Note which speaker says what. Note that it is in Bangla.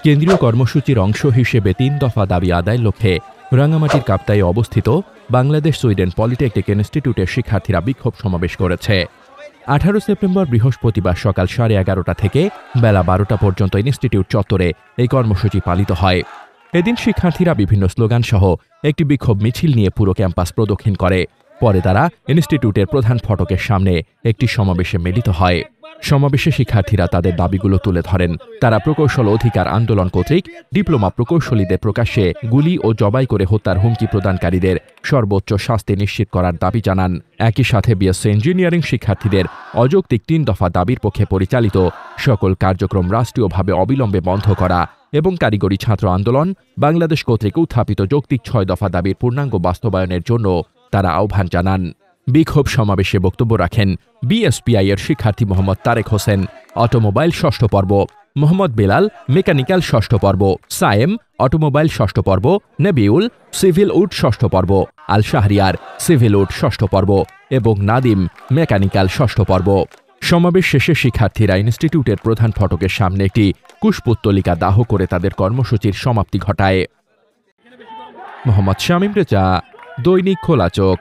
Speaker 1: কেন্দ্রীয় কর্মসূচির অংশ হিসেবে ৩ দফা দাবি আদায়ের লক্ষ্যে রাঙামাটির কাপ্তাইয়ে অবস্থিত বাংলাদেশ সুইডেন পলিটেকনিক ইনস্টিটিউটের শিক্ষার্থীরা বিক্ষোভ সমাবেশ করেছে। 18 সেপ্টেম্বর বৃহস্পতিবার সকাল 11:30 থেকে বেলা 12টা পর্যন্ত ইনস্টিটিউট চত্বরে এই কর্মসূচি পালিত হয়। এদিন শিক্ষার্থীরা বিভিন্ন স্লোগান সহ একটি বিক্ষোভ মিছিল নিয়ে পুরো ক্যাম্পাস প্রদক্ষিণ করে। পরে তারা ইনস্টিটিউটের প্রধান ফটকের সামনে একটি সমাবেশে মিলিত হয়। সমাবেশে শিক্ষার্থীরা তাদের দাবিগুলো তুলে ধরেন। তারা প্রকৌশল অধিকার আন্দোলন কর্তৃক ডিপ্লোমা প্রকৌশলীদের প্রকাশ্যে গুলি ও জবাই করে হত্যার হুমকি প্রদানকারীদের সর্বোচ্চ শাস্তি নিশ্চিত করার দাবি জানান। একই সাথে বিএসসি ইঞ্জিনিয়ারিং শিক্ষার্থীদের অযৌক্তিক 3 দফা দাবির পক্ষে পরিচালিত সকল কার্যক্রম রাষ্ট্রীয়ভাবে অবিলম্বে বন্ধ করা এবং কারিগরি ছাত্র আন্দোলন বাংলাদেশ কর্তৃক উত্থাপিত যৌক্তিক 6 দফা দাবির পূর্ণাঙ্গ বাস্তবায়নের জন্য তারা আহ্বান জানান। বিক্ষোভ সমাবেশে বক্তব্য রাখেন বিএসপিআই এর শিক্ষার্থী মোহাম্মদ তারেক হোসেন, অটোমোবাইল ষষ্ঠ পর্ব, মোহাম্মদ বেলাল, মেকানিক্যাল ষষ্ঠ পর্ব, সায়েম, অটোমোবাইল ষষ্ঠ পর্ব, নবিউল, সিভিল উড ষষ্ঠ পর্ব, আল শাহরিয়ার, সিভিল উড ষষ্ঠ পর্ব এবং নাদিম, মেকানিক্যাল ষষ্ঠ পর্ব। সমাবেশ শেষে শিক্ষার্থীরা ইনস্টিটিউটের প্রধান ফটকের সামনে একটি কুশপুত্তলিকা দাহ করে তাদের কর্মসূচির সমাপ্তি ঘটায়। মোহাম্মদ শামীম রেজা, দৈনিক খোলা চোখ।